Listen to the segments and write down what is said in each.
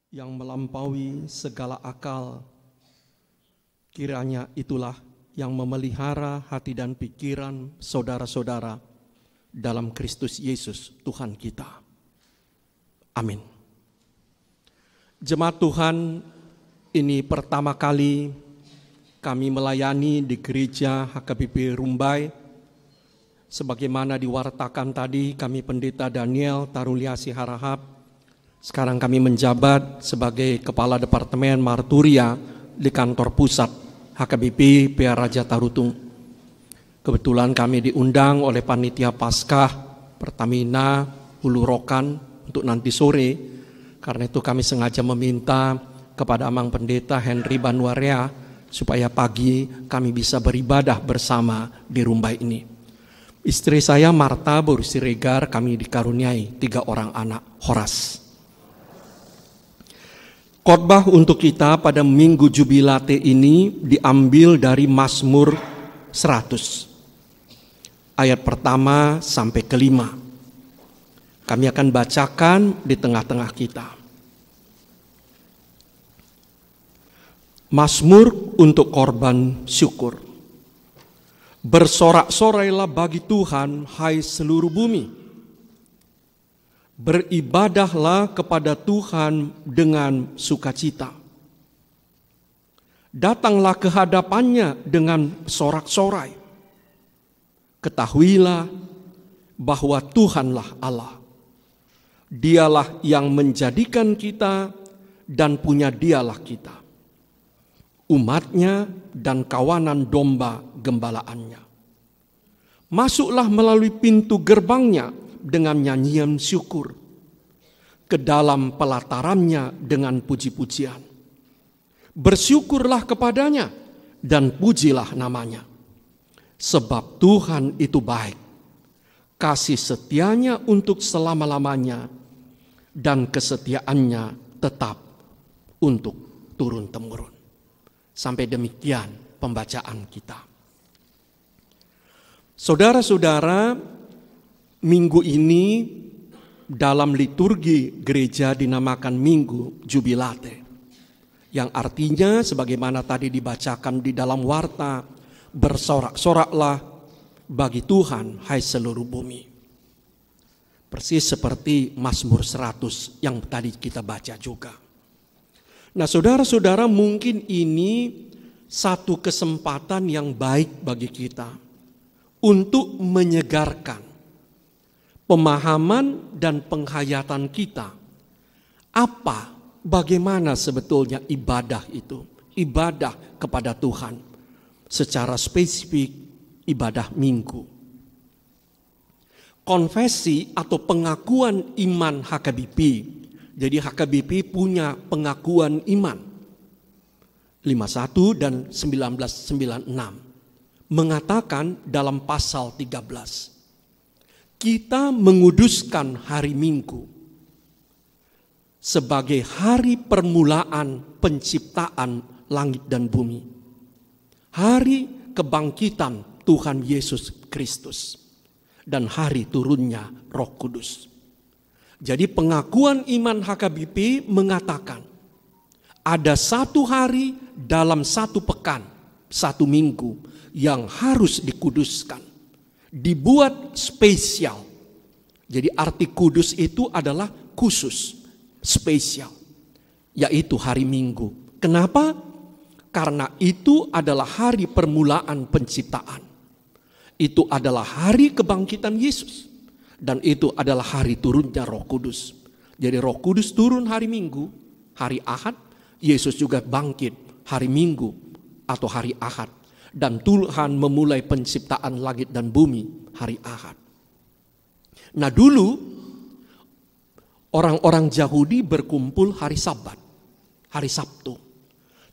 yang melampaui segala akal. Kiranya itulah yang memelihara hati dan pikiran saudara-saudara dalam Kristus Yesus Tuhan kita. Amin. Jemaat Tuhan, ini pertama kali kami melayani di gereja HKBP Rumbai. Sebagaimana diwartakan tadi, kami Pendeta Daniel Taruliasi Harahap. Sekarang kami menjabat sebagai Kepala Departemen Marturia di kantor pusat HKBP PA Raja Tarutung. Kebetulan kami diundang oleh Panitia Paskah Pertamina Hulu Rokan untuk nanti sore. Karena itu kami sengaja meminta kepada Amang Pendeta Henry Banuarea supaya pagi kami bisa beribadah bersama di Rumbai ini. Istri saya Marta Boru Siregar, kami dikaruniai 3 orang anak Horas. Khotbah untuk kita pada Minggu Jubilate ini diambil dari Mazmur 100. Ayat pertama sampai kelima. Kami akan bacakan di tengah-tengah kita. Mazmur untuk korban syukur. Bersorak-sorailah bagi Tuhan, hai seluruh bumi. Beribadahlah kepada Tuhan dengan sukacita. Datanglah ke hadapannya dengan sorak-sorai. Ketahuilah bahwa Tuhanlah Allah. Dialah yang menjadikan kita dan punya dialah kita. Umatnya dan kawanan domba gembalaannya. Masuklah melalui pintu gerbangnya dengan nyanyian syukur, ke dalam pelatarannya dengan puji-pujian. Bersyukurlah kepadanya dan pujilah namanya. Sebab Tuhan itu baik, kasih setianya untuk selama-lamanya, dan kesetiaannya tetap untuk turun-temurun. Sampai demikian pembacaan kita. Saudara-saudara, minggu ini dalam liturgi gereja dinamakan Minggu Jubilate. Yang artinya sebagaimana tadi dibacakan di dalam warta, bersorak-soraklah bagi Tuhan, hai seluruh bumi. Persis seperti Mazmur 100 yang tadi kita baca juga. Nah, saudara-saudara, mungkin ini satu kesempatan yang baik bagi kita untuk menyegarkan pemahaman dan penghayatan kita. Bagaimana sebetulnya ibadah itu? Ibadah kepada Tuhan. Secara spesifik, ibadah minggu. Konfesi atau pengakuan iman HKBP. Jadi HKBP punya pengakuan iman 51 dan 1996 mengatakan dalam pasal 13, kita menguduskan hari Minggu sebagai hari permulaan penciptaan langit dan bumi, hari kebangkitan Tuhan Yesus Kristus, dan hari turunnya Roh Kudus. Jadi pengakuan iman HKBP mengatakan ada satu hari dalam satu pekan, satu minggu yang harus dikuduskan, dibuat spesial. Jadi arti kudus itu adalah khusus, spesial, yaitu hari Minggu. Kenapa? Karena itu adalah hari permulaan penciptaan. Itu adalah hari kebangkitan Yesus. Dan itu adalah hari turunnya Roh Kudus. Jadi Roh Kudus turun hari Minggu, hari Ahad. Yesus juga bangkit hari Minggu atau hari Ahad. Dan Tuhan memulai penciptaan langit dan bumi hari Ahad. Nah, dulu orang-orang Yahudi berkumpul hari Sabat, hari Sabtu.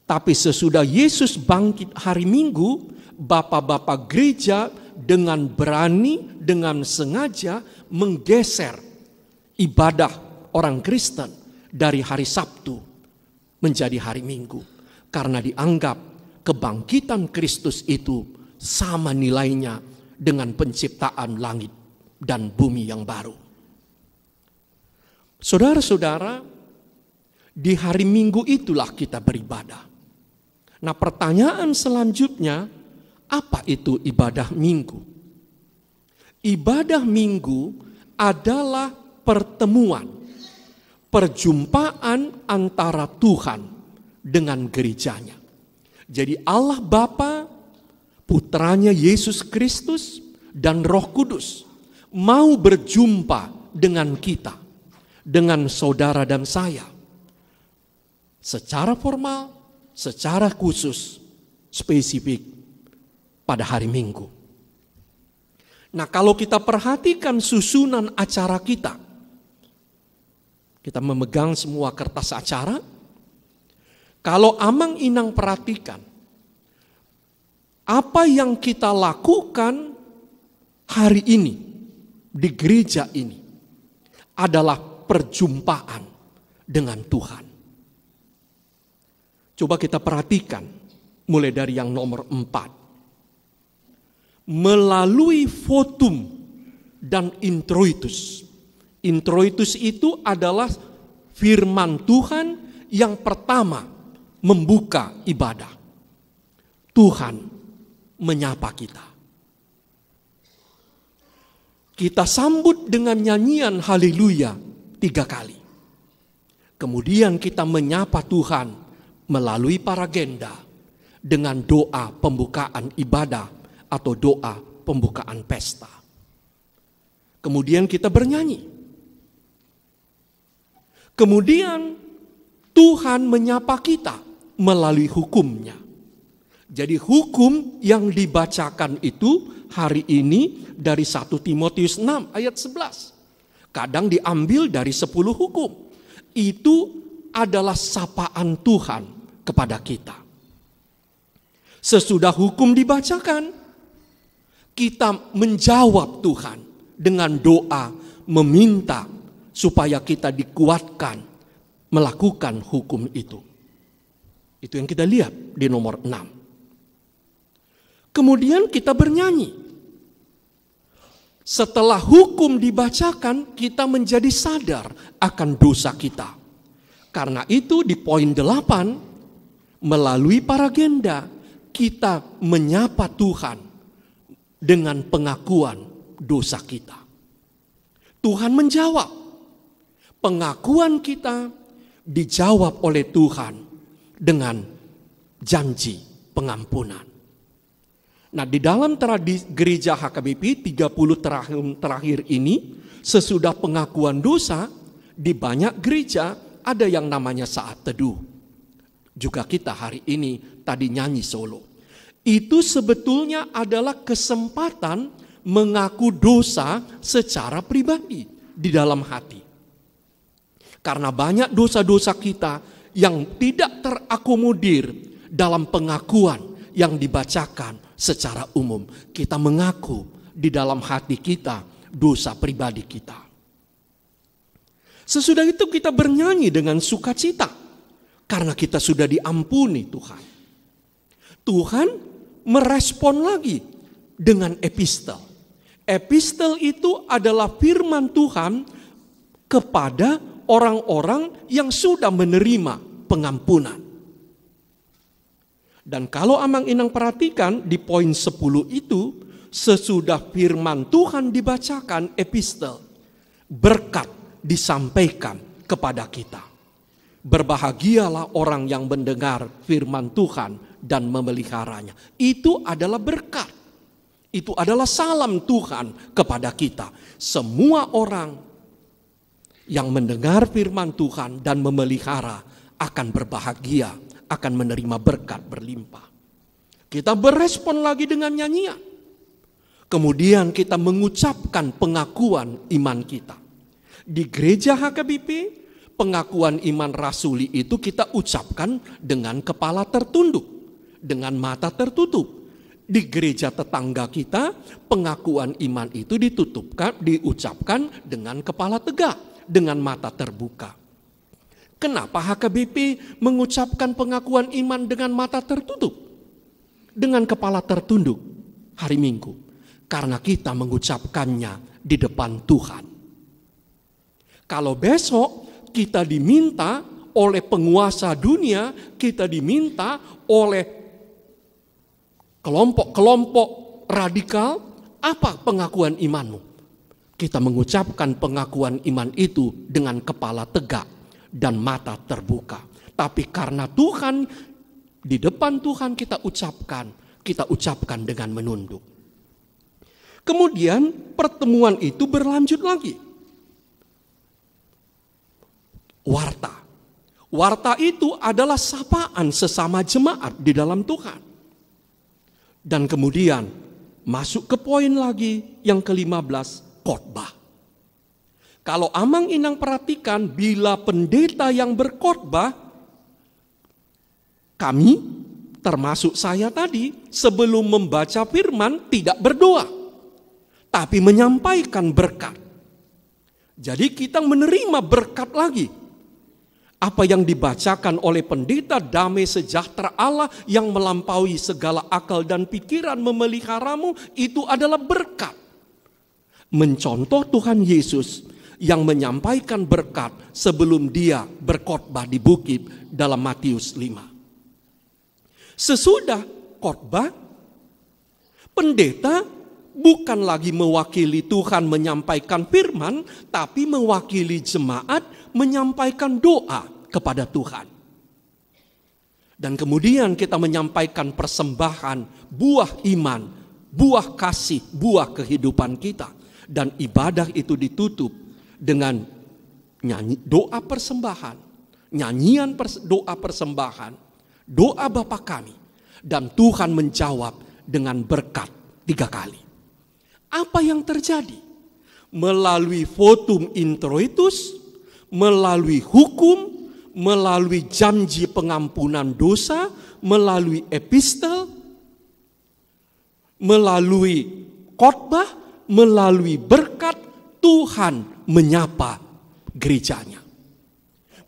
Tapi sesudah Yesus bangkit hari Minggu, bapak-bapak gereja dengan berani, dengan sengaja menggeser ibadah orang Kristen dari hari Sabtu menjadi hari Minggu. Karena dianggap kebangkitan Kristus itu sama nilainya dengan penciptaan langit dan bumi yang baru. Saudara-saudara, Di hari Minggu itulah kita beribadah. Nah, pertanyaan selanjutnya, apa itu ibadah Minggu? Ibadah Minggu adalah pertemuan, perjumpaan antara Tuhan dengan gerejanya. Jadi Allah Bapa, Putranya Yesus Kristus, dan Roh Kudus mau berjumpa dengan kita, dengan saudara dan saya, secara formal, secara khusus, spesifik pada hari Minggu. Nah, kalau kita perhatikan susunan acara kita memegang semua kertas acara. Kalau Amang Inang perhatikan, apa yang kita lakukan hari ini di gereja ini adalah perjumpaan dengan Tuhan. Coba kita perhatikan mulai dari yang nomor 4. Melalui votum dan introitus. Introitus itu adalah firman Tuhan yang pertama membuka ibadah. Tuhan menyapa kita. Kita sambut dengan nyanyian haleluya 3 kali. Kemudian kita menyapa Tuhan melalui paragenda dengan doa pembukaan ibadah atau doa pembukaan pesta. Kemudian kita bernyanyi. Kemudian Tuhan menyapa kita melalui hukumnya. Jadi hukum yang dibacakan itu hari ini dari 1 Timotius 6 ayat 11. Kadang diambil dari 10 hukum. Itu adalah sapaan Tuhan kepada kita. Sesudah hukum dibacakan, kita menjawab Tuhan dengan doa meminta supaya kita dikuatkan melakukan hukum itu. Itu yang kita lihat di nomor 6. Kemudian kita bernyanyi. Setelah hukum dibacakan, kita menjadi sadar akan dosa kita. Karena itu di poin 8, melalui paragenda, kita menyapa Tuhan dengan pengakuan dosa kita. Tuhan menjawab. Pengakuan kita dijawab oleh Tuhan dengan janji pengampunan. Nah, di dalam tradisi gereja HKBP 30 tahun terakhir ini, sesudah pengakuan dosa, di banyak gereja ada yang namanya saat teduh. Juga kita hari ini tadi nyanyi solo. Itu sebetulnya adalah kesempatan mengaku dosa secara pribadi di dalam hati. Karena banyak dosa-dosa kita yang tidak terakomodir dalam pengakuan yang dibacakan secara umum. Kita mengaku di dalam hati kita dosa pribadi kita. Sesudah itu kita bernyanyi dengan sukacita karena kita sudah diampuni Tuhan. Tuhan merespon lagi dengan epistel. Epistel itu adalah firman Tuhan kepada orang-orang yang sudah menerima pengampunan. Dan kalau Amang Inang perhatikan di poin 10 itu, sesudah firman Tuhan dibacakan epistel, berkat disampaikan kepada kita. Berbahagialah orang yang mendengar firman Tuhan dan memeliharanya. Itu adalah berkat. Itu adalah salam Tuhan kepada kita. Semua orang yang mendengar firman Tuhan dan memelihara akan berbahagia, akan menerima berkat berlimpah. Kita berespon lagi dengan nyanyian. Kemudian kita mengucapkan pengakuan iman kita. Di gereja HKBP, pengakuan iman rasuli itu kita ucapkan dengan kepala tertunduk, dengan mata tertutup. Di gereja tetangga kita, pengakuan iman itu diucapkan dengan kepala tegak, dengan mata terbuka. Kenapa HKBP mengucapkan pengakuan iman dengan mata tertutup? Dengan kepala tertunduk hari Minggu. Karena kita mengucapkannya di depan Tuhan. Kalau besok kita diminta oleh penguasa dunia, kita diminta oleh kelompok-kelompok radikal, apa pengakuan imanmu? Kita mengucapkan pengakuan iman itu dengan kepala tegak dan mata terbuka. Tapi karena Tuhan, di depan Tuhan kita ucapkan dengan menunduk. Kemudian pertemuan itu berlanjut lagi. Warta itu adalah sapaan sesama jemaat di dalam Tuhan. Dan kemudian masuk ke poin lagi yang ke-15, khotbah. Kalau Amang Inang perhatikan, bila pendeta yang berkhotbah, kami termasuk saya tadi sebelum membaca firman tidak berdoa, tapi menyampaikan berkat. Jadi kita menerima berkat lagi. Apa yang dibacakan oleh pendeta, damai sejahtera Allah yang melampaui segala akal dan pikiran memeliharamu, itu adalah berkat. Mencontoh Tuhan Yesus yang menyampaikan berkat sebelum dia berkhotbah di bukit dalam Matius 5. Sesudah khotbah, pendeta bukan lagi mewakili Tuhan menyampaikan firman, tapi mewakili jemaat menyampaikan doa kepada Tuhan. Dan kemudian kita menyampaikan persembahan, buah iman, buah kasih, buah kehidupan kita. Dan ibadah itu ditutup dengan doa persembahan, nyanyian doa persembahan, doa Bapa kami. Dan Tuhan menjawab dengan berkat 3 kali. Apa yang terjadi? Melalui votum introitus, melalui hukum, melalui janji pengampunan dosa, melalui epistel, melalui khotbah, melalui berkat, Tuhan menyapa gerejanya.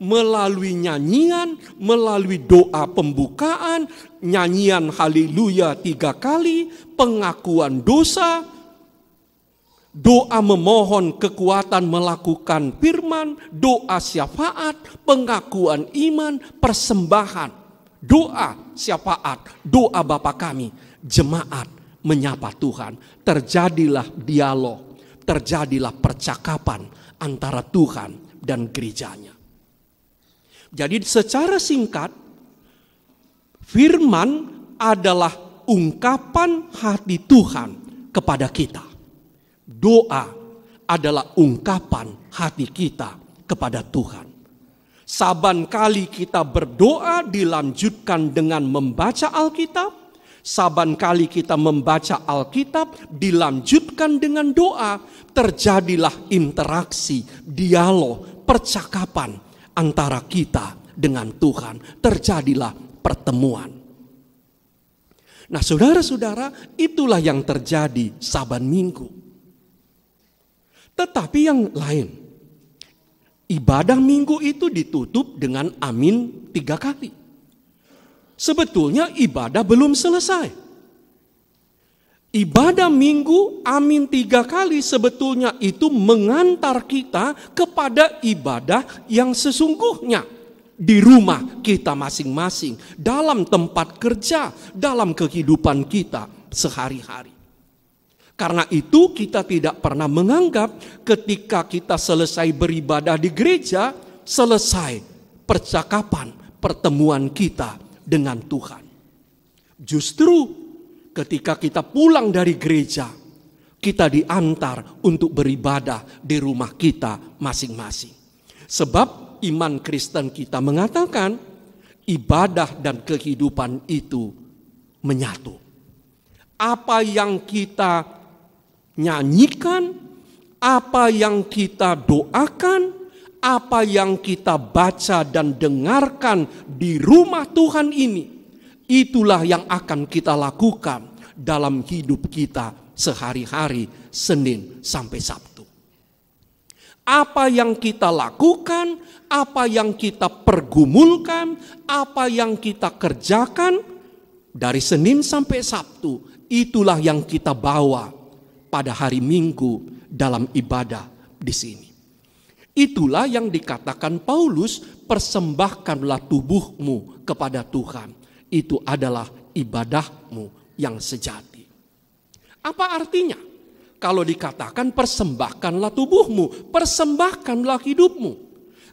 Melalui nyanyian, melalui doa pembukaan, nyanyian haleluya 3 kali, pengakuan dosa, doa memohon kekuatan melakukan firman, doa syafaat, pengakuan iman, persembahan, doa syafaat, doa Bapa kami, jemaat menyapa Tuhan. Terjadilah dialog, terjadilah percakapan antara Tuhan dan gerejanya. Jadi secara singkat, firman adalah ungkapan hati Tuhan kepada kita. Doa adalah ungkapan hati kita kepada Tuhan. Saban kali kita berdoa dilanjutkan dengan membaca Alkitab. Saban kali kita membaca Alkitab dilanjutkan dengan doa, terjadilah interaksi, dialog, percakapan antara kita dengan Tuhan. Terjadilah pertemuan. Nah saudara-saudara, itulah yang terjadi saban minggu. Tetapi yang lain, ibadah minggu itu ditutup dengan amin 3 kali. Sebetulnya ibadah belum selesai. Ibadah minggu amin 3 kali sebetulnya itu mengantar kita kepada ibadah yang sesungguhnya. Di rumah kita masing-masing, dalam tempat kerja, dalam kehidupan kita sehari-hari. Karena itu kita tidak pernah menganggap ketika kita selesai beribadah di gereja, selesai percakapan, pertemuan kita dengan Tuhan. Justru ketika kita pulang dari gereja, kita diantar untuk beribadah di rumah kita masing-masing. Sebab iman Kristen kita mengatakan ibadah dan kehidupan itu menyatu. Apa yang kita nyanyikan, apa yang kita doakan, apa yang kita baca dan dengarkan di rumah Tuhan ini, itulah yang akan kita lakukan dalam hidup kita sehari-hari, Senin sampai Sabtu. Apa yang kita lakukan, apa yang kita pergumulkan, apa yang kita kerjakan dari Senin sampai Sabtu, itulah yang kita bawa pada hari Minggu dalam ibadah di sini. Itulah yang dikatakan Paulus, persembahkanlah tubuhmu kepada Tuhan. Itu adalah ibadahmu yang sejati. Apa artinya? Kalau dikatakan persembahkanlah tubuhmu, persembahkanlah hidupmu.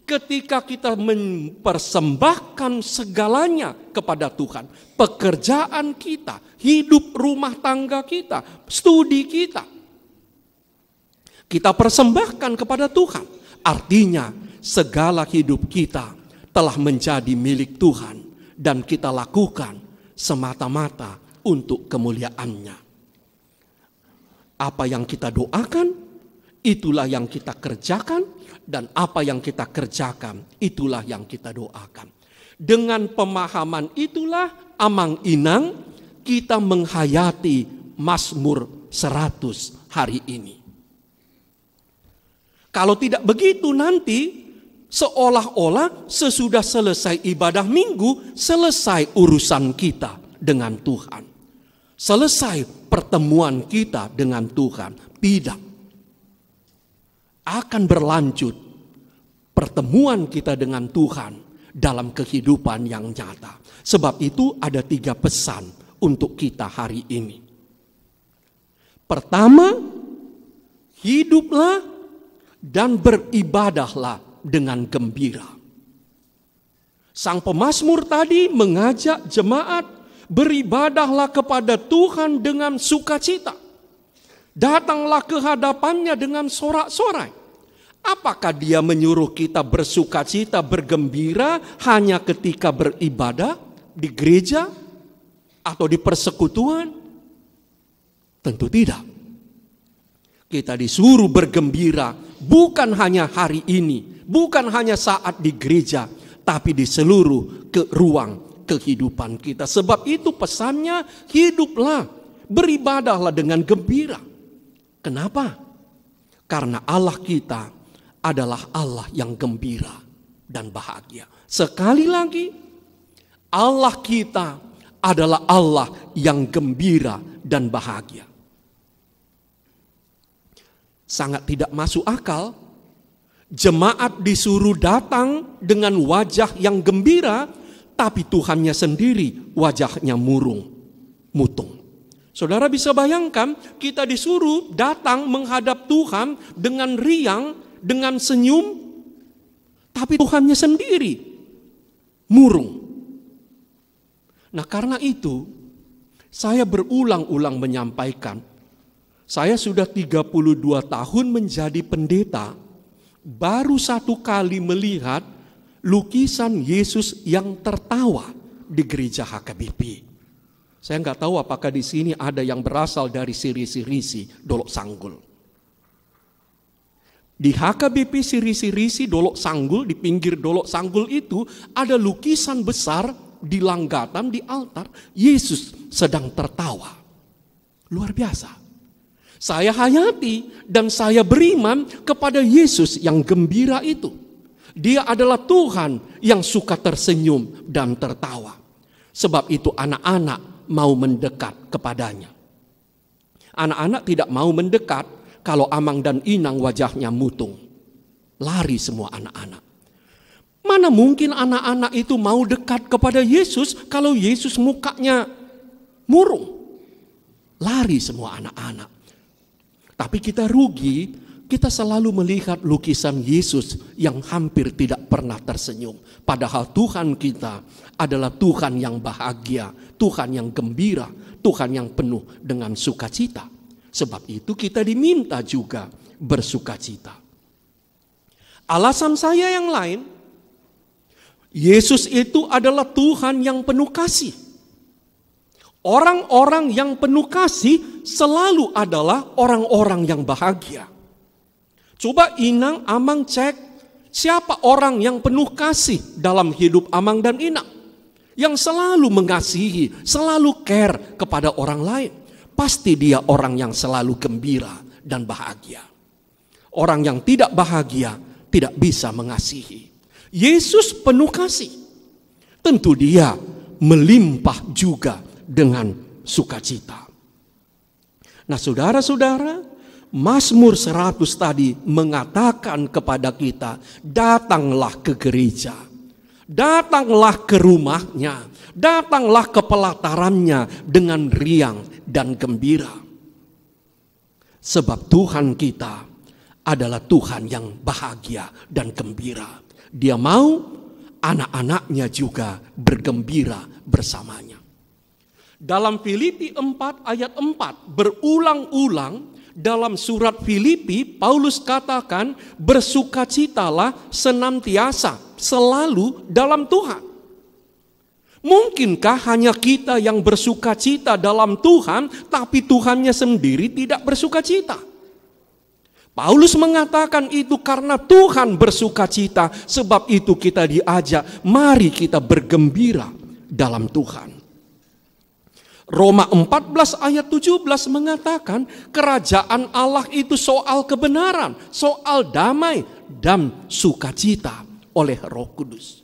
Ketika kita mempersembahkan segalanya kepada Tuhan, pekerjaan kita, hidup rumah tangga kita, studi kita, kita persembahkan kepada Tuhan. Artinya segala hidup kita telah menjadi milik Tuhan dan kita lakukan semata-mata untuk kemuliaan-Nya. Apa yang kita doakan, itulah yang kita kerjakan, dan apa yang kita kerjakan, itulah yang kita doakan. Dengan pemahaman itulah amang-inang kita menghayati Mazmur 100 hari ini. Kalau tidak begitu nanti seolah-olah sesudah selesai ibadah minggu, selesai urusan kita dengan Tuhan. Selesai pertemuan kita dengan Tuhan. Tidak. Akan berlanjut pertemuan kita dengan Tuhan dalam kehidupan yang nyata. Sebab itu ada 3 pesan untuk kita hari ini. Pertama, hiduplah dan beribadahlah dengan gembira. Sang pemazmur tadi mengajak jemaat beribadahlah kepada Tuhan dengan sukacita. Datanglah ke hadapannya dengan sorak-sorai. Apakah dia menyuruh kita bersukacita, bergembira hanya ketika beribadah di gereja atau di persekutuan? Tentu tidak. Kita disuruh bergembira bukan hanya hari ini, bukan hanya saat di gereja, tapi di seluruh ruang kehidupan kita. Sebab itu pesannya, hiduplah, beribadahlah dengan gembira. Kenapa? Karena Allah kita adalah Allah yang gembira dan bahagia. Sekali lagi, Allah kita adalah Allah yang gembira dan bahagia. Sangat tidak masuk akal, jemaat disuruh datang dengan wajah yang gembira, tapi Tuhannya sendiri wajahnya murung, mutung. Saudara bisa bayangkan, kita disuruh datang menghadap Tuhan dengan riang, dengan senyum, tapi Tuhannya sendiri murung. Nah, karena itu saya berulang-ulang menyampaikan, saya sudah 32 tahun menjadi pendeta, baru 1 kali melihat lukisan Yesus yang tertawa di gereja HKBP. Saya nggak tahu apakah di sini ada yang berasal dari Sirisi-Risi, Dolok Sanggul. Di HKBP Sirisi-Risi, Dolok Sanggul, di pinggir Dolok Sanggul itu ada lukisan besar di langgatan, di altar, Yesus sedang tertawa. Luar biasa. Saya hayati dan saya beriman kepada Yesus yang gembira itu. Dia adalah Tuhan yang suka tersenyum dan tertawa. Sebab itu anak-anak mau mendekat kepadanya. Anak-anak tidak mau mendekat kalau Amang dan Inang wajahnya mutung. Lari semua anak-anak. Mana mungkin anak-anak itu mau dekat kepada Yesus kalau Yesus mukanya murung. Lari semua anak-anak. Tapi kita rugi, kita selalu melihat lukisan Yesus yang hampir tidak pernah tersenyum. Padahal Tuhan kita adalah Tuhan yang bahagia, Tuhan yang gembira, Tuhan yang penuh dengan sukacita. Sebab itu kita diminta juga bersukacita. Alasan saya yang lain, Yesus itu adalah Tuhan yang penuh kasih. Orang-orang yang penuh kasih selalu adalah orang-orang yang bahagia. Coba Inang, Amang cek siapa orang yang penuh kasih dalam hidup Amang dan Inang. Yang selalu mengasihi, selalu care kepada orang lain. Pasti dia orang yang selalu gembira dan bahagia. Orang yang tidak bahagia tidak bisa mengasihi. Yesus penuh kasih. Tentu dia melimpah juga dengan sukacita. Nah saudara-saudara, Mazmur 100 tadi mengatakan kepada kita, datanglah ke gereja, datanglah ke rumahnya, datanglah ke pelatarannya dengan riang dan gembira. Sebab Tuhan kita adalah Tuhan yang bahagia dan gembira. Dia mau anak-anaknya juga bergembira bersamanya. Dalam Filipi 4 ayat 4 berulang-ulang dalam surat Filipi, Paulus katakan, bersukacitalah senantiasa, selalu dalam Tuhan. Mungkinkah hanya kita yang bersukacita dalam Tuhan, tapi Tuhannya sendiri tidak bersukacita? Paulus mengatakan itu karena Tuhan bersukacita, sebab itu kita diajak, mari kita bergembira dalam Tuhan. Roma 14 ayat 17 mengatakan kerajaan Allah itu soal kebenaran, soal damai dan sukacita oleh Roh Kudus.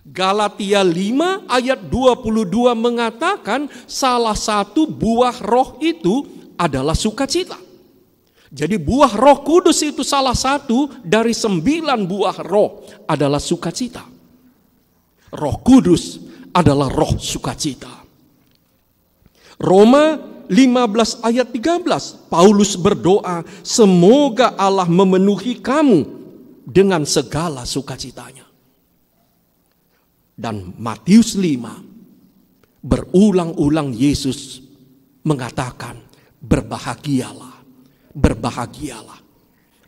Galatia 5 ayat 22 mengatakan salah satu buah roh itu adalah sukacita. Jadi buah Roh Kudus itu salah satu dari 9 buah roh adalah sukacita. Roh Kudus adalah roh sukacita. Roma 15 ayat 13, Paulus berdoa, semoga Allah memenuhi kamu dengan segala sukacitanya. Dan Matius 5, berulang-ulang Yesus mengatakan, berbahagialah, berbahagialah.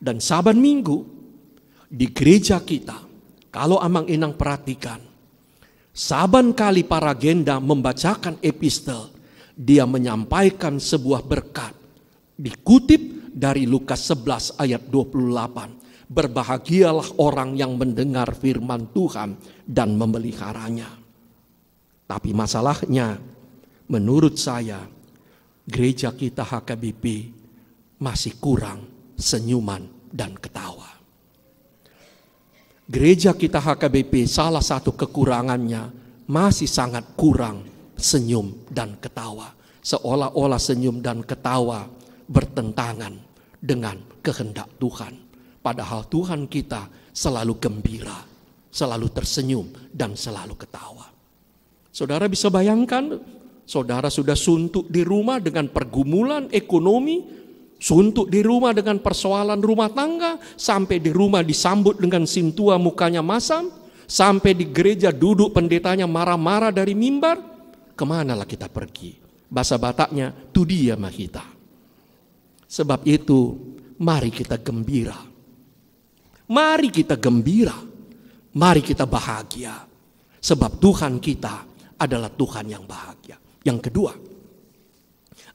Dan saban minggu di gereja kita, kalau Amang Inang perhatikan, saban kali para agenda membacakan epistel, dia menyampaikan sebuah berkat. Dikutip dari Lukas 11 ayat 28. Berbahagialah orang yang mendengar firman Tuhan dan memeliharanya. Tapi masalahnya, menurut saya, gereja kita HKBP masih kurang senyuman dan ketawa. Gereja kita HKBP salah satu kekurangannya masih sangat kurang senyum dan ketawa. Seolah-olah senyum dan ketawa bertentangan dengan kehendak Tuhan. Padahal Tuhan kita selalu gembira, selalu tersenyum dan selalu ketawa. Saudara bisa bayangkan, saudara sudah suntuk di rumah dengan pergumulan ekonomi, suntuk di rumah dengan persoalan rumah tangga, sampai di rumah disambut dengan sintua mukanya masam, sampai di gereja duduk pendetanya marah-marah dari mimbar. Kemanalah kita pergi? Bahasa Bataknya, tu dia mah kita. Sebab itu, mari kita gembira. Mari kita gembira. Mari kita bahagia. Sebab Tuhan kita adalah Tuhan yang bahagia. Yang kedua,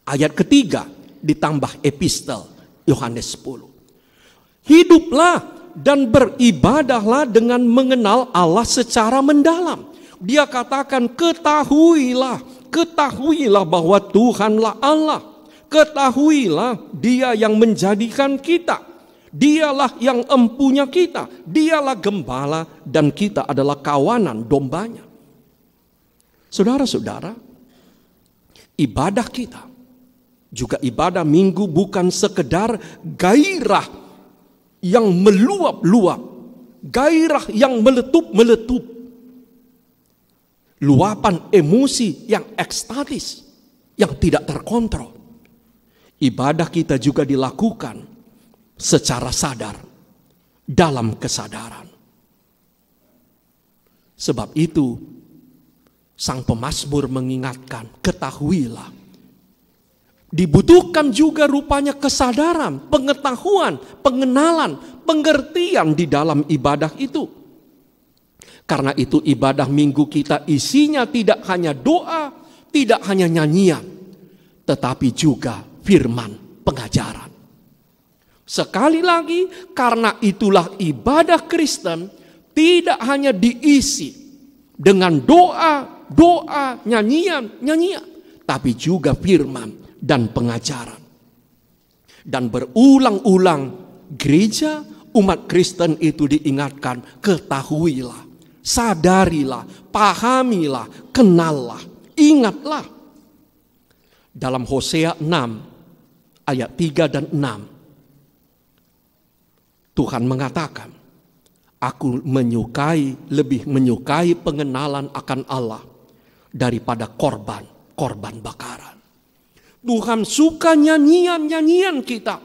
ayat ketiga ditambah epistel Yohanes 10. Hiduplah dan beribadahlah dengan mengenal Allah secara mendalam. Dia katakan ketahuilah bahwa Tuhanlah Allah. Ketahuilah Dia yang menjadikan kita. Dialah yang empunya kita. Dialah gembala dan kita adalah kawanan dombanya. Saudara-saudara, ibadah kita, juga ibadah minggu bukan sekedar gairah yang meluap-luap, gairah yang meletup-meletup, luapan emosi yang ekstatis, yang tidak terkontrol. Ibadah kita juga dilakukan secara sadar, dalam kesadaran. Sebab itu, sang pemazmur mengingatkan, ketahuilah. Dibutuhkan juga rupanya kesadaran, pengetahuan, pengenalan, pengertian di dalam ibadah itu. Karena itu ibadah minggu kita isinya tidak hanya doa, tidak hanya nyanyian, tetapi juga firman pengajaran. Sekali lagi, karena itulah ibadah Kristen tidak hanya diisi dengan doa, nyanyian, tapi juga firman dan pengajaran. Dan berulang-ulang gereja umat Kristen itu diingatkan, ketahuilah, sadarilah, pahamilah, kenallah, ingatlah. Dalam Hosea 6 ayat 3 dan 6. Tuhan mengatakan, aku lebih menyukai pengenalan akan Allah daripada korban bakaran. Tuhan suka nyanyian kita.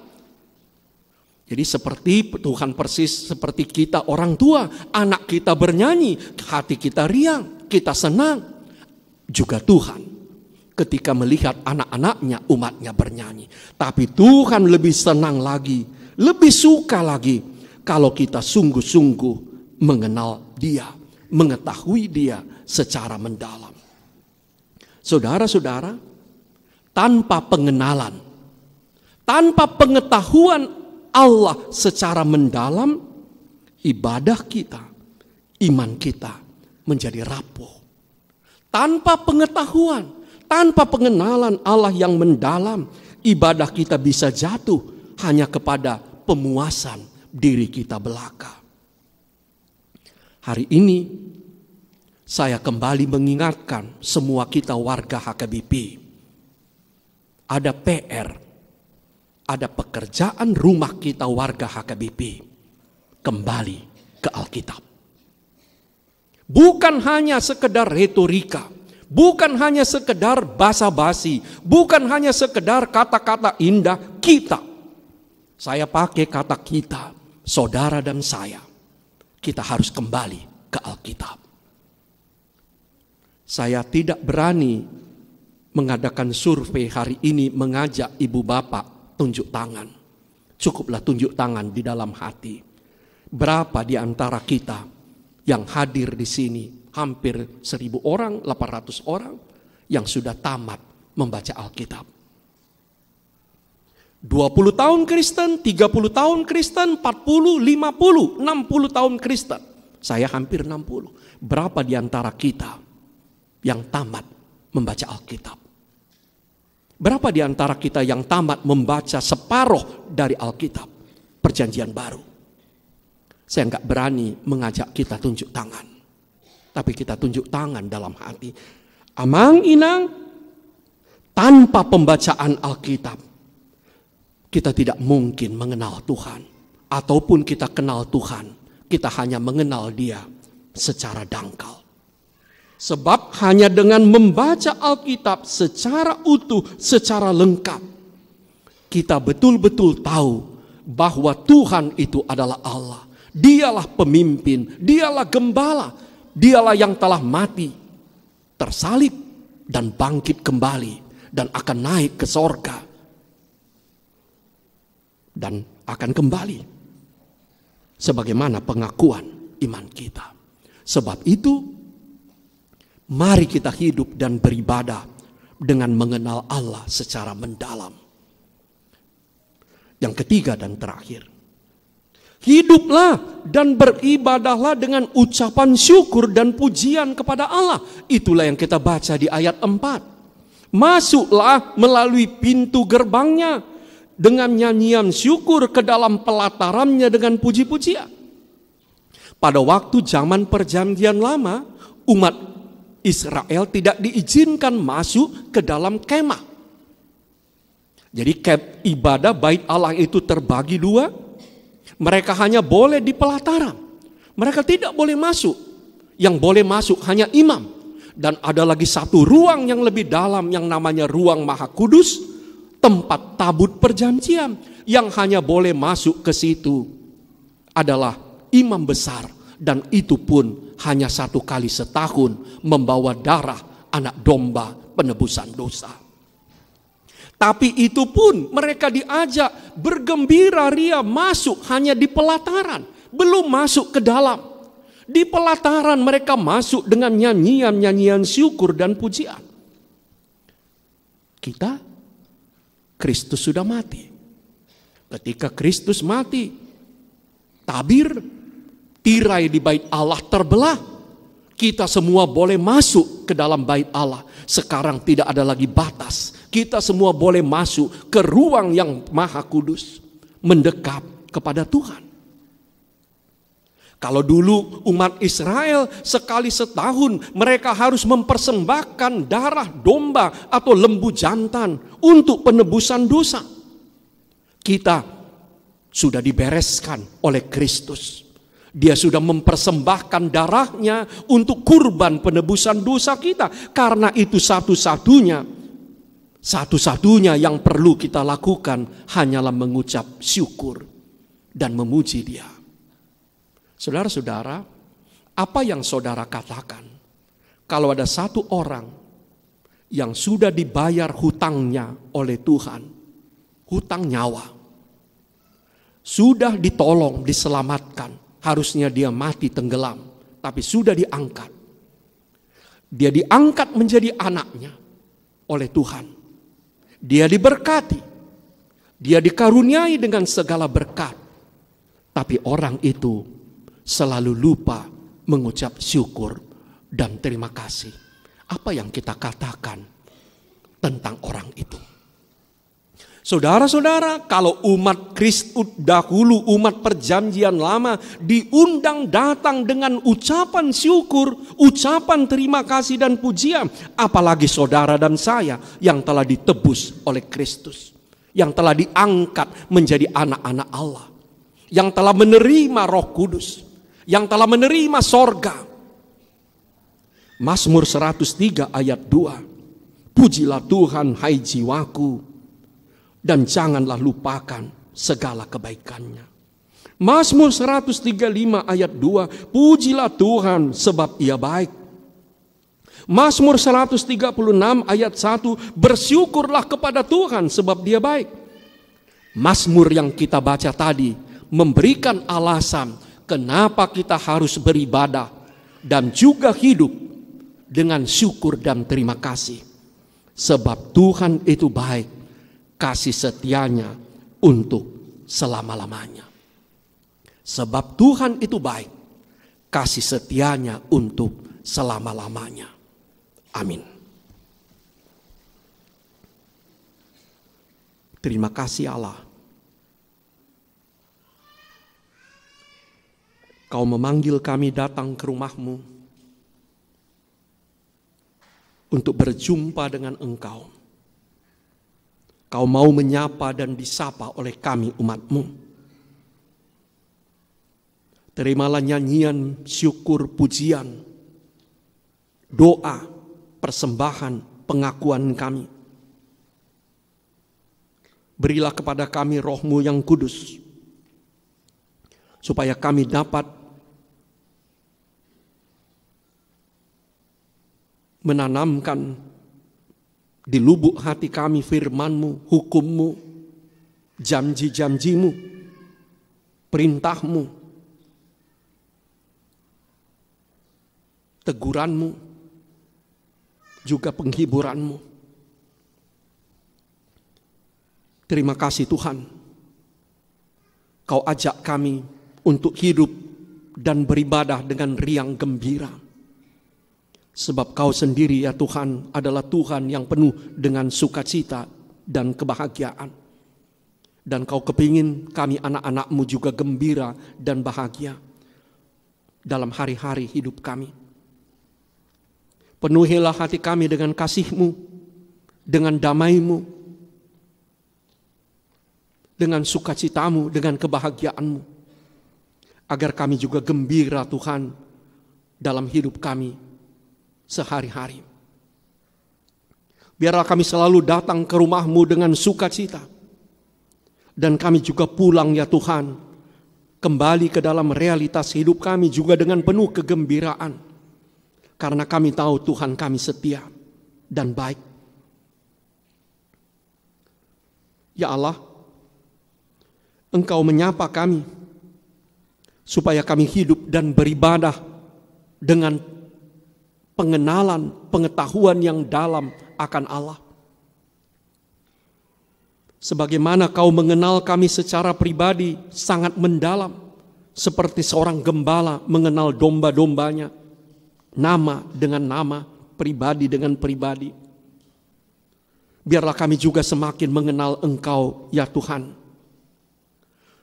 Jadi seperti Tuhan persis seperti kita orang tua, anak kita bernyanyi, hati kita riang, kita senang. Juga Tuhan ketika melihat anak-anaknya, umatnya bernyanyi. Tapi Tuhan lebih senang lagi, lebih suka lagi kalau kita sungguh-sungguh mengenal Dia, mengetahui Dia secara mendalam. Saudara-saudara, tanpa pengenalan, tanpa pengetahuan Allah secara mendalam, ibadah kita, iman kita menjadi rapuh. Tanpa pengetahuan, tanpa pengenalan Allah yang mendalam, ibadah kita bisa jatuh hanya kepada pemuasan diri kita belaka. Hari ini saya kembali mengingatkan semua kita warga HKBP. Ada PR, ada pekerjaan rumah kita warga HKBP. Kembali ke Alkitab. Bukan hanya sekedar retorika, bukan hanya sekedar basa-basi, bukan hanya sekedar kata-kata indah kita. Saya pakai kata kita, saudara dan saya. Kita harus kembali ke Alkitab. Saya tidak berani mengadakan survei hari ini mengajak ibu bapak tunjuk tangan. Cukuplah tunjuk tangan di dalam hati. Berapa di antara kita yang hadir di sini, hampir 1.000 orang, 800 orang yang sudah tamat membaca Alkitab. 20 tahun Kristen, 30 tahun Kristen, 40, 50, 60 tahun Kristen. Saya hampir 60. Berapa di antara kita yang tamat membaca Alkitab? Berapa di antara kita yang tamat membaca separuh dari Alkitab, Perjanjian Baru? Saya enggak berani mengajak kita tunjuk tangan. Tapi kita tunjuk tangan dalam hati. Amang inang, tanpa pembacaan Alkitab, kita tidak mungkin mengenal Tuhan. Ataupun kita kenal Tuhan, kita hanya mengenal Dia secara dangkal. Sebab hanya dengan membaca Alkitab secara utuh, secara lengkap, kita betul-betul tahu bahwa Tuhan itu adalah Allah. Dialah pemimpin, Dialah gembala, Dialah yang telah mati, tersalib, dan bangkit kembali, dan akan naik ke sorga, dan akan kembali, sebagaimana pengakuan iman kita. Sebab itu, mari kita hidup dan beribadah dengan mengenal Allah secara mendalam. Yang ketiga dan terakhir, hiduplah dan beribadahlah dengan ucapan syukur dan pujian kepada Allah. Itulah yang kita baca di ayat 4. Masuklah melalui pintu gerbangnya dengan nyanyian syukur, ke dalam pelatarannya dengan puji-pujian. Pada waktu zaman Perjanjian Lama, umat Israel tidak diizinkan masuk ke dalam kemah. Jadi ibadah bait Allah itu terbagi dua. Mereka hanya boleh di pelataran. Mereka tidak boleh masuk. Yang boleh masuk hanya imam. Dan ada lagi satu ruang yang lebih dalam yang namanya ruang Maha Kudus, tempat tabut perjanjian. Yang hanya boleh masuk ke situ adalah imam besar. Dan itu pun hanya 1 kali setahun membawa darah anak domba penebusan dosa. Tapi itu pun mereka diajak bergembira ria masuk hanya di pelataran. Belum masuk ke dalam. Di pelataran mereka masuk dengan nyanyian-nyanyian syukur dan pujian. Kita, Kristus sudah mati. Ketika Kristus mati, tabir, tirai di bait Allah terbelah. Kita semua boleh masuk ke dalam bait Allah. Sekarang tidak ada lagi batas. Kita semua boleh masuk ke ruang yang Maha Kudus, mendekat kepada Tuhan. Kalau dulu umat Israel sekali setahun mereka harus mempersembahkan darah domba atau lembu jantan untuk penebusan dosa. Kita sudah dibereskan oleh Kristus. Dia sudah mempersembahkan darahnya untuk kurban penebusan dosa kita. Karena itu satu-satunya yang perlu kita lakukan hanyalah mengucap syukur dan memuji Dia. Saudara-saudara, apa yang saudara katakan? Kalau ada satu orang yang sudah dibayar hutangnya oleh Tuhan, hutang nyawa, sudah ditolong, diselamatkan, harusnya dia mati tenggelam, tapi sudah diangkat. Dia diangkat menjadi anaknya oleh Tuhan. Dia diberkati. Dia dikaruniai dengan segala berkat. Tapi orang itu selalu lupa mengucap syukur dan terima kasih. Apa yang kita katakan tentang orang itu? Saudara-saudara, kalau umat Kristus dahulu, umat perjanjian lama diundang datang dengan ucapan syukur, ucapan terima kasih dan pujian, apalagi saudara dan saya yang telah ditebus oleh Kristus, yang telah diangkat menjadi anak-anak Allah, yang telah menerima Roh Kudus, yang telah menerima sorga. Mazmur 103 ayat 2, pujilah Tuhan hai jiwaku, dan janganlah lupakan segala kebaikannya. Mazmur 135 ayat 2, pujilah Tuhan sebab Ia baik. Mazmur 136 ayat 1, bersyukurlah kepada Tuhan sebab Dia baik. Mazmur yang kita baca tadi memberikan alasan kenapa kita harus beribadah dan juga hidup dengan syukur dan terima kasih. Sebab Tuhan itu baik, kasih setianya untuk selama-lamanya. Sebab Tuhan itu baik, kasih setianya untuk selama-lamanya. Amin. Terima kasih Allah. Kau memanggil kami datang ke rumah-Mu untuk berjumpa dengan Engkau. Kau mau menyapa dan disapa oleh kami umat-Mu. Terimalah nyanyian, syukur, pujian, doa, persembahan, pengakuan kami. Berilah kepada kami Roh-Mu yang kudus, supaya kami dapat menanamkan di lubuk hati kami firman-Mu, hukum-Mu, janji-janji-Mu, perintah-Mu, teguran-Mu, juga penghiburan-Mu. Terima kasih Tuhan, Kau ajak kami untuk hidup dan beribadah dengan riang gembira. Sebab Kau sendiri ya Tuhan adalah Tuhan yang penuh dengan sukacita dan kebahagiaan. Dan Kau kepingin kami anak-anak-Mu juga gembira dan bahagia dalam hari-hari hidup kami. Penuhilah hati kami dengan kasih-Mu, dengan damai-Mu, dengan sukacita-Mu, dengan kebahagiaan-Mu. Agar kami juga gembira Tuhan dalam hidup kami sehari-hari. Biarlah kami selalu datang ke rumah-Mu dengan sukacita. Dan kami juga pulang ya Tuhan, kembali ke dalam realitas hidup kami juga dengan penuh kegembiraan. Karena kami tahu Tuhan kami setia dan baik. Ya Allah, Engkau menyapa kami, supaya kami hidup dan beribadah dengan pengenalan, pengetahuan yang dalam akan Allah. Sebagaimana Kau mengenal kami secara pribadi sangat mendalam, seperti seorang gembala mengenal domba-dombanya, nama dengan nama, pribadi dengan pribadi. Biarlah kami juga semakin mengenal Engkau ya Tuhan.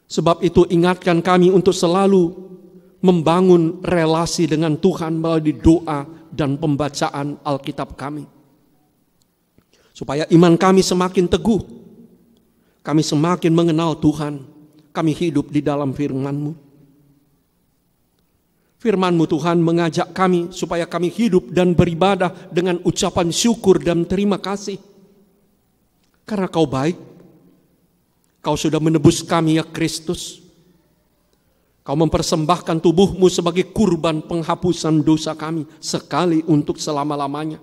Sebab itu ingatkan kami untuk selalu membangun relasi dengan Tuhan melalui doa dan pembacaan Alkitab kami. Supaya iman kami semakin teguh. Kami semakin mengenal Tuhan. Kami hidup di dalam firman-Mu. Firman-Mu Tuhan mengajak kami supaya kami hidup dan beribadah dengan ucapan syukur dan terima kasih. Karena Kau baik. Kau sudah menebus kami ya Kristus. Kau mempersembahkan tubuh-Mu sebagai kurban penghapusan dosa kami sekali untuk selama-lamanya.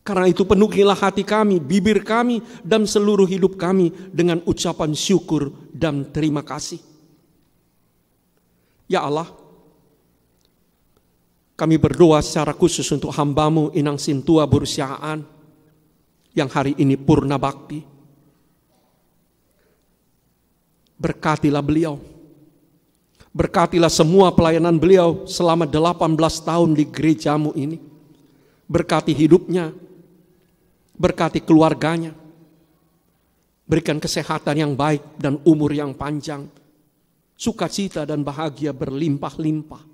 Karena itu penuhilah hati kami, bibir kami, dan seluruh hidup kami dengan ucapan syukur dan terima kasih. Ya Allah, kami berdoa secara khusus untuk hamba-Mu Inang Sintua Bursiaan yang hari ini purna bakti. Berkatilah beliau. Berkatilah semua pelayanan beliau selama 18 tahun di gereja-Mu ini. Berkati hidupnya, berkati keluarganya. Berikan kesehatan yang baik dan umur yang panjang. Sukacita dan bahagia berlimpah-limpah.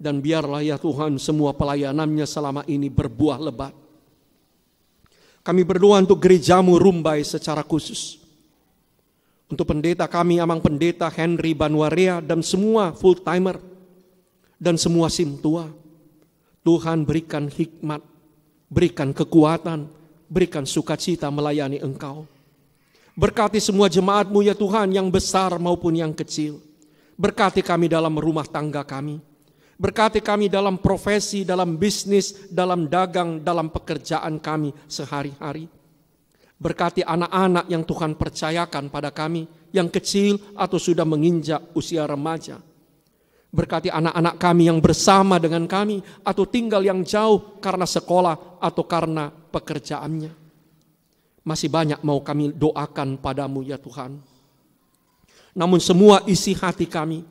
Dan biarlah ya Tuhan semua pelayanannya selama ini berbuah lebat. Kami berdoa untuk gereja-Mu Rumbai secara khusus. Untuk pendeta kami, Amang Pendeta Henry Banwarea dan semua full timer dan semua simtua. Tuhan berikan hikmat, berikan kekuatan, berikan sukacita melayani Engkau. Berkati semua jemaat-Mu ya Tuhan yang besar maupun yang kecil. Berkati kami dalam rumah tangga kami. Berkati kami dalam profesi, dalam bisnis, dalam dagang, dalam pekerjaan kami sehari-hari. Berkati anak-anak yang Tuhan percayakan pada kami, yang kecil atau sudah menginjak usia remaja. Berkati anak-anak kami yang bersama dengan kami atau tinggal yang jauh karena sekolah atau karena pekerjaannya. Masih banyak mau kami doakan padamu ya Tuhan. Namun semua isi hati kami,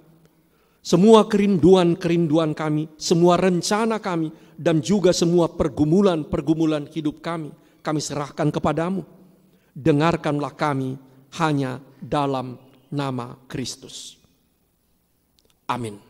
semua kerinduan-kerinduan kami, semua rencana kami, dan juga semua pergumulan-pergumulan hidup kami serahkan kepadamu. Dengarkanlah kami hanya dalam nama Kristus. Amin.